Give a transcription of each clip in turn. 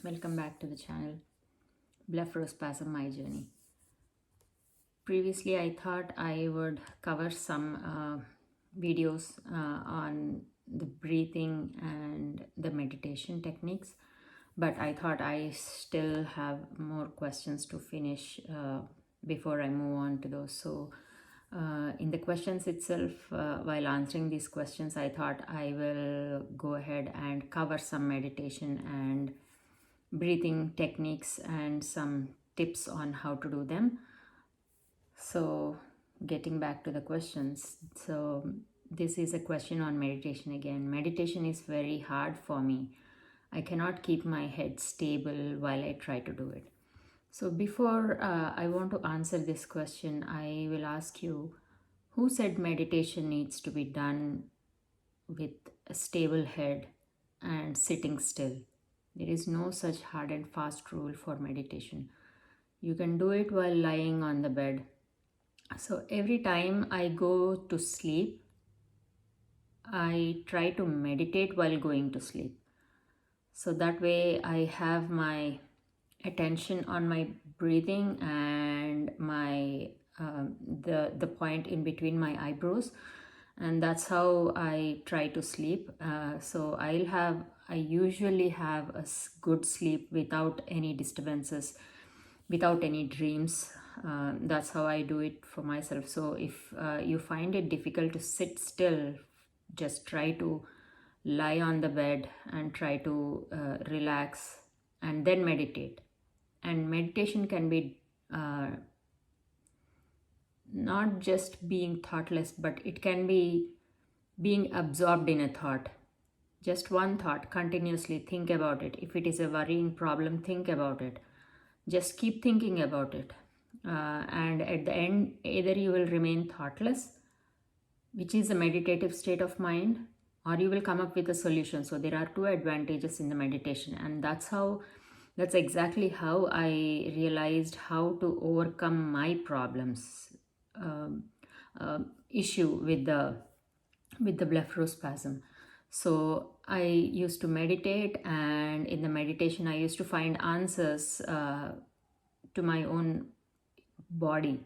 welcome back to the channel. Blepharospasm, my journey. Previously, I thought I would cover some videos on the breathing and the meditation techniques, but I thought I still have more questions to finish before I move on to those. So, in the questions itself, while answering these questions, I thought I will go ahead and cover some meditation and breathing techniques and some tips on how to do them. So, getting back to the questions. So, this is a question on meditation again. Meditation is very hard for me. I cannot keep my head stable while I try to do it. So, before I want to answer this question, I will ask you, who said meditation needs to be done with a stable head and sitting still? There is no such hard and fast rule for meditation. You can do it while lying on the bed. So every time I go to sleep, I try to meditate while going to sleep. So that way I have my attention on my breathing and my the point in between my eyebrows, and that's how I try to sleep. So I usually have a good sleep without any disturbances, without any dreams. That's how I do it for myself. So if you find it difficult to sit still, just try to lie on the bed and try to relax and then meditate. And meditation can be not just being thoughtless, but it can be being absorbed in a thought. Just one thought, continuously think about it. If it is a worrying problem, think about it. Just keep thinking about it. And at the end, either you will remain thoughtless, which is a meditative state of mind, or you will come up with a solution. So there are two advantages in the meditation, and that's exactly how I realized how to overcome my problems issue with the blepharospasm. So I used to meditate, and in the meditation I used to find answers to my own body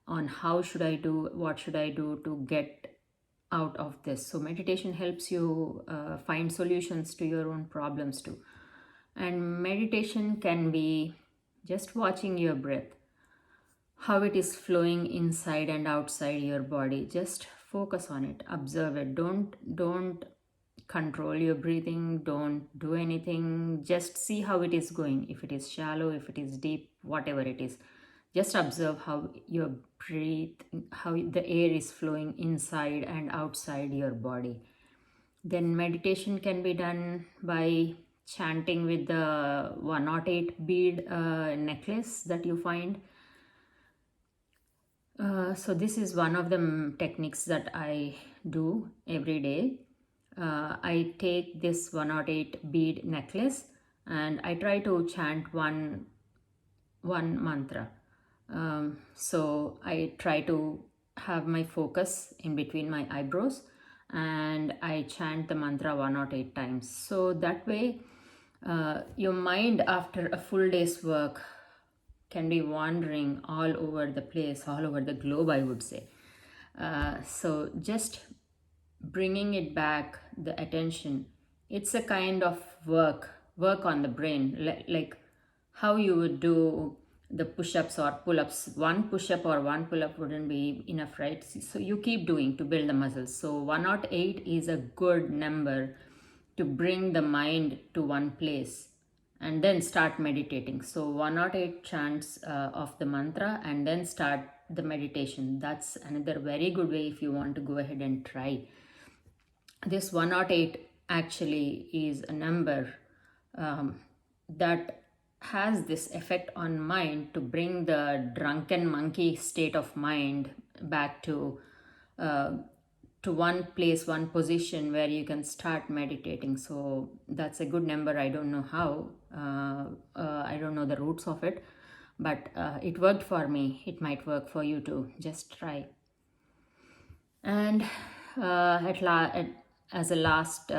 on how should I do, what should I do to get out of this. So meditation helps you find solutions to your own problems too. And meditation can be just watching your breath, how it is flowing inside and outside your body. Just focus on it, observe it. Don't control your breathing, don't do anything. Just see how it is going. If it is shallow, if it is deep, whatever it is, just observe how your breathe, how the air is flowing inside and outside your body. Then meditation can be done by chanting with the 108 bead necklace that you find. So this is one of the techniques that I do every day. I take this 108 bead necklace and I try to chant one mantra. So I try to have my focus in between my eyebrows and I chant the mantra 108 times. So that way your mind after a full day's work can be wandering all over the place, all over the globe, I would say. So just bringing it back, the attention, it's a kind of work on the brain, like how you would do the push-ups or pull-ups. One push-up or one pull-up wouldn't be enough, right? So you keep doing to build the muscles. So 108 is a good number to bring the mind to one place and then start meditating. So 108 chants of the mantra and then start the meditation. That's another very good way if you want to go ahead and try. This 108 actually is a number that has this effect on mind to bring the drunken monkey state of mind back to one place, one position where you can start meditating. So that's a good number. I don't know how. I don't know the roots of it, but it worked for me. It might work for you too. Just try. And as a last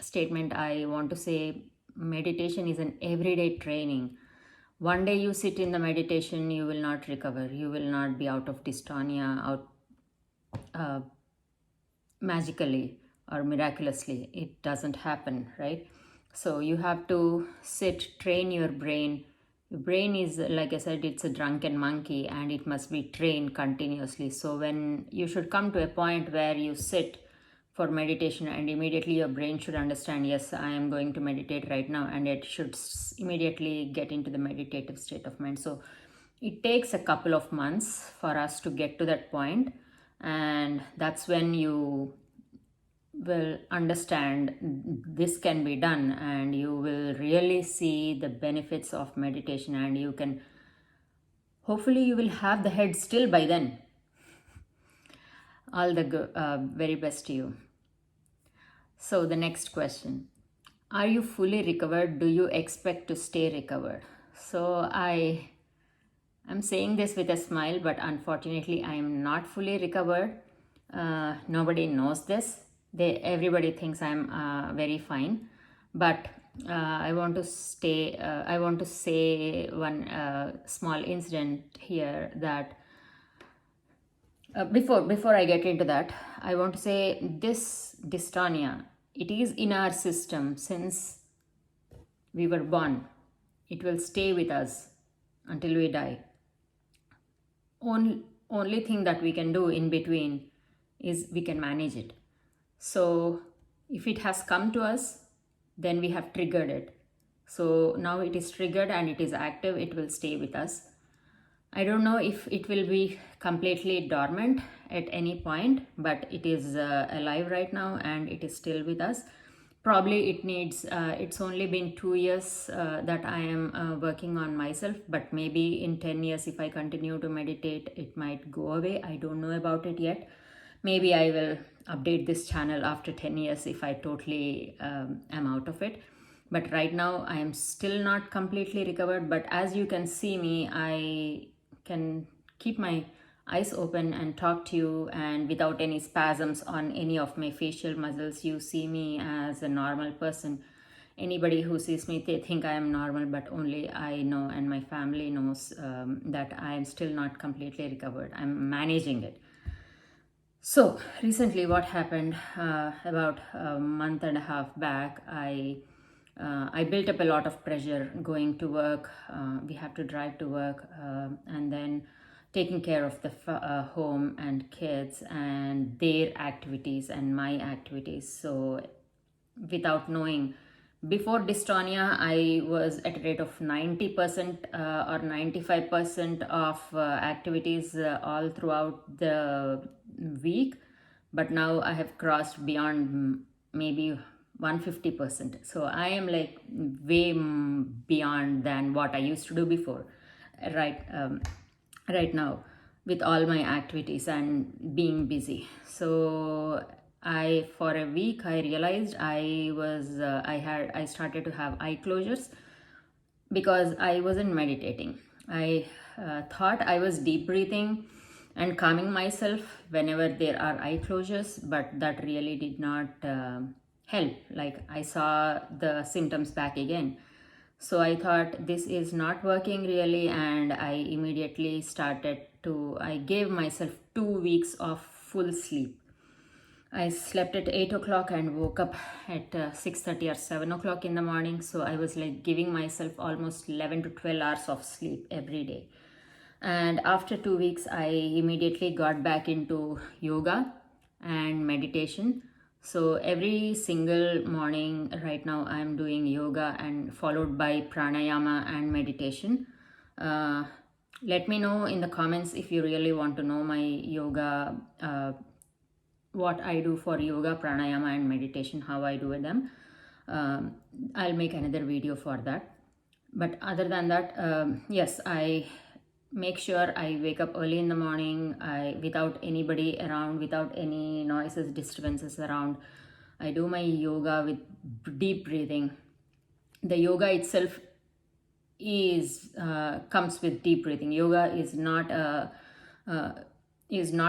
statement, I want to say meditation is an everyday training. One day you sit in the meditation, you will not recover. You will not be out of dystonia out magically or miraculously. It doesn't happen, right? So you have to sit, train your brain. Your brain is, like I said, it's a drunken monkey and it must be trained continuously. So when you should come to a point where you sit for meditation and immediately your brain should understand, yes, I am going to meditate right now, and it should immediately get into the meditative state of mind. So it takes a couple of months for us to get to that point, and that's when you will understand this can be done, and you will really see the benefits of meditation, and you can, hopefully you will have the head still by then. All the very best to you. So the next question, are you fully recovered? Do you expect to stay recovered? So I'm saying this with a smile, but unfortunately I am not fully recovered. Nobody knows this. Everybody thinks I'm very fine, but I want to say one small incident here that before I get into that, I want to say this dystonia, it is in our system since we were born. It will stay with us until we die. Only thing that we can do in between is we can manage it. So if it has come to us, then we have triggered it. So now it is triggered and it is active, it will stay with us. I don't know if it will be completely dormant at any point, but it is alive right now and it is still with us. Probably it needs, it's only been 2 years that I am working on myself, but maybe in 10 years, if I continue to meditate, it might go away. I don't know about it yet. Maybe I will update this channel after 10 years if I totally am out of it. But right now I am still not completely recovered. But as you can see me, I can keep my eyes open and talk to you, and without any spasms on any of my facial muscles. You see me as a normal person. Anybody who sees me, they think I am normal, but only I know and my family knows that I am still not completely recovered. I'm managing it. So recently what happened, about a month and a half back, I built up a lot of pressure going to work. We have to drive to work, and then taking care of the home and kids and their activities and my activities. So without knowing, before dystonia, I was at a rate of 90% or 95% of activities all throughout the week. But now I have crossed beyond maybe 150%. So I am like way beyond than what I used to do before, right? Right now with all my activities and being busy. So for a week I realized I started to have eye closures because I wasn't meditating. I thought I was deep breathing and calming myself whenever there are eye closures, but that really did not help. Like, I saw the symptoms back again. So I thought this is not working really, and I immediately I gave myself 2 weeks of full sleep. I slept at 8 o'clock and woke up at 6:30 or 7 o'clock in the morning. So I was like giving myself almost 11 to 12 hours of sleep every day. And after 2 weeks, I immediately got back into yoga and meditation. So every single morning right now I'm doing yoga and followed by pranayama and meditation. Let me know in the comments if you really want to know my yoga, what I do for yoga, pranayama and meditation, how I do them. I'll make another video for that. But other than that, yes, I make sure I wake up early in the morning, without anybody around, without any noises, disturbances around. I do my yoga with deep breathing. The yoga itself comes with deep breathing. Yoga is not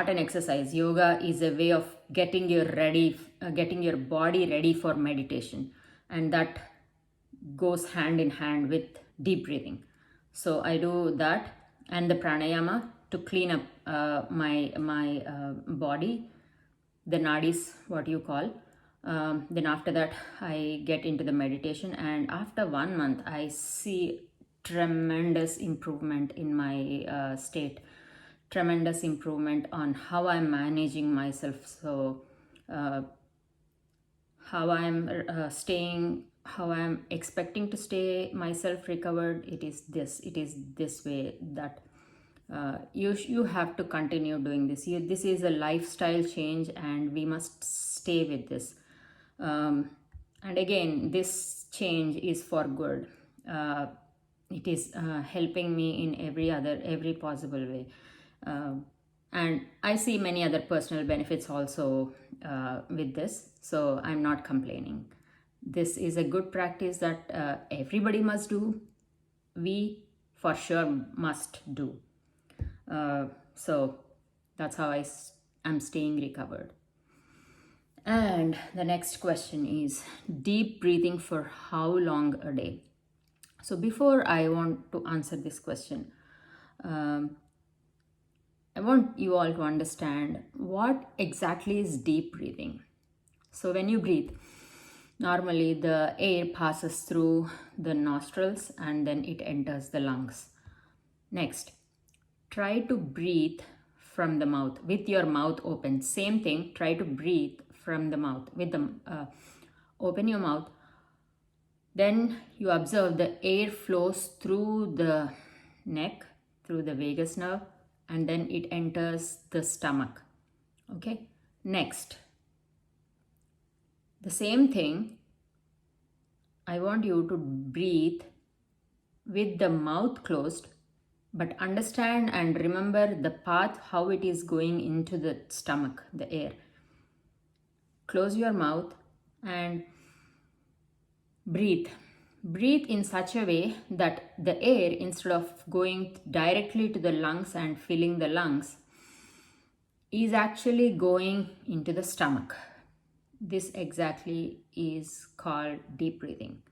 an exercise. Yoga is a way of getting your body ready for meditation, and that goes hand in hand with deep breathing. So I do that and the pranayama to clean up my body, the nadis, what you call. Then after that, I get into the meditation, and after 1 month, I see tremendous improvement in my state, tremendous improvement on how I'm managing myself. So, how I'm staying, how I'm expecting to stay myself recovered. It is this way that you have to continue doing this. This is a lifestyle change, and we must stay with this. And again, this change is for good. It is helping me in every possible way. And I see many other personal benefits also with this, so I'm not complaining. This is a good practice that everybody must do. We for sure must do. So that's how I'm staying recovered. And the next question is deep breathing for how long a day? So before I want to answer this question, I want you all to understand what exactly is deep breathing. So when you breathe, normally the air passes through the nostrils and then it enters the lungs. Next, try to breathe from the mouth with your mouth open. Same thing, try to breathe from the mouth with the open your mouth. Then you observe the air flows through the neck, through the vagus nerve, and then it enters the stomach. Okay, next, the same thing, I want you to breathe with the mouth closed, but understand and remember the path, how it is going into the stomach, the air. Close your mouth and breathe. Breathe in such a way that the air, instead of going directly to the lungs and filling the lungs, is actually going into the stomach. This exactly is called deep breathing.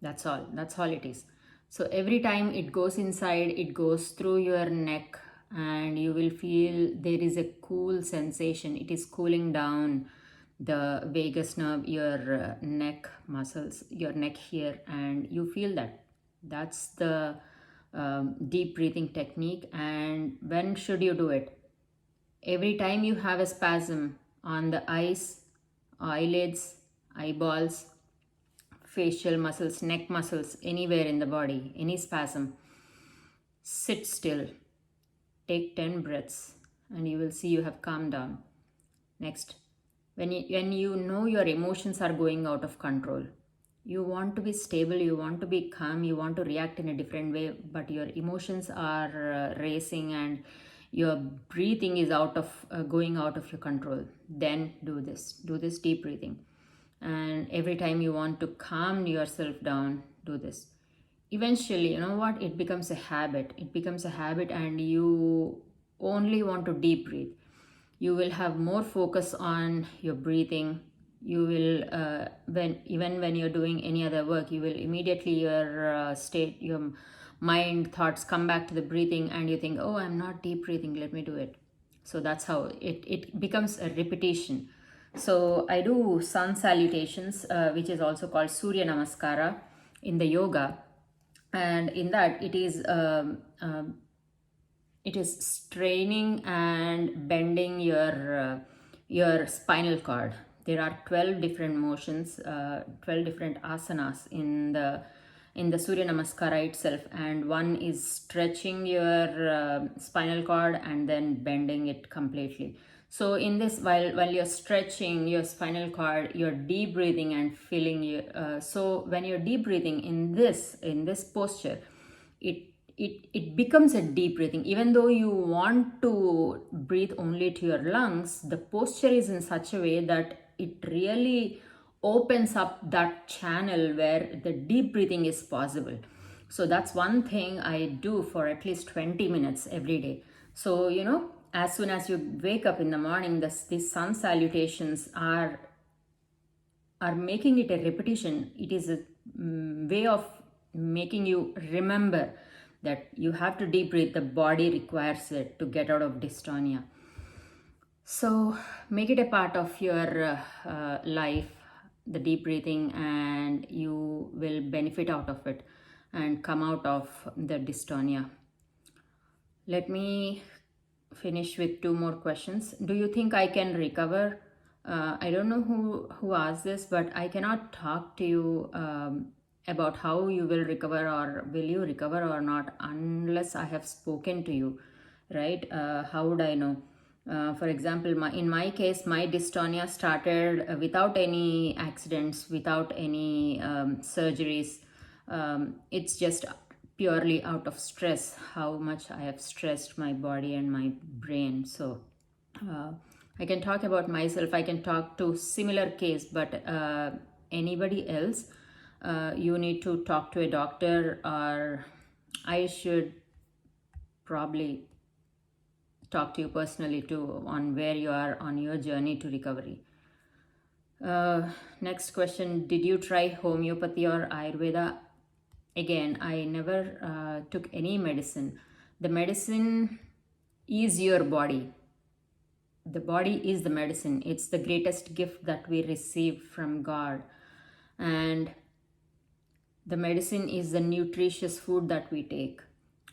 That's all it is. So every time it goes inside, it goes through your neck, and you will feel there is a cool sensation. It is cooling down the vagus nerve, your neck muscles, your neck here, and you feel that. That's the deep breathing technique. And when should you do it? Every time you have a spasm on the eyes, eyelids, eyeballs, facial muscles, neck muscles, anywhere in the body, any spasm, sit still, take 10 breaths, and you will see you have calmed down. Next, when you know your emotions are going out of control, you want to be stable, you want to be calm, you want to react in a different way, but your emotions are racing and your breathing is going out of your control, then do this deep breathing. And every time you want to calm yourself down, do this. Eventually, you know what, it becomes a habit, and you only want to deep breathe. You will have more focus on your breathing. You will when you're doing any other work, you will immediately, your mind thoughts come back to the breathing, and you think, oh, I'm not deep breathing, let me do it. So that's how it becomes a repetition. So I do sun salutations, which is also called Surya Namaskara in the yoga, and in that it is straining and bending your spinal cord. There are 12 different motions, 12 different asanas in the Surya Namaskara itself, and one is stretching your spinal cord and then bending it completely. So in this, while you're stretching your spinal cord, you're deep breathing and feeling so when you're deep breathing in this posture, it becomes a deep breathing. Even though you want to breathe only to your lungs, the posture is in such a way that it really opens up that channel where the deep breathing is possible. So that's one thing I do for at least 20 minutes every day. So, as soon as you wake up in the morning, these sun salutations are making it a repetition. It is way of making you remember that you have to deep breathe. The body requires it to get out of dystonia. So make it a part of your life, the deep breathing, and you will benefit out of it and come out of the dystonia. Let me finish with two more questions. Do you think I can recover? I don't know who asked this, but I cannot talk to you about how you will recover or will you recover or not unless I have spoken to you, right? How would I know? For example, in my case, my dystonia started without any accidents, without any surgeries. It's just purely out of stress, how much I have stressed my body and my brain. So uh, I can talk about myself, I can talk to similar case, but anybody else, you need to talk to a doctor, or I should probably talk to you personally too on where you are on your journey to recovery. Next question, did you try homeopathy or Ayurveda? Again, I never took any medicine. The medicine is your body. The body is the medicine. It's the greatest gift that we receive from God. And the medicine is the nutritious food that we take.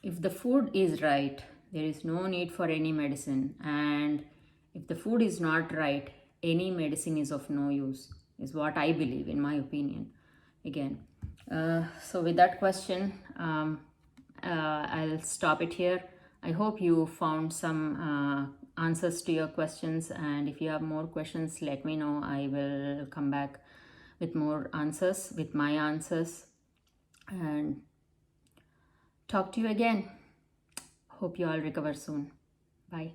If the food is right, there is no need for any medicine. And if the food is not right, any medicine is of no use, is what I believe, in my opinion. Again, so with that question, I'll stop it here. I hope you found some answers to your questions, and if you have more questions, let me know. I will come back with more answers, with my answers, and talk to you again. Hope you all recover soon. Bye.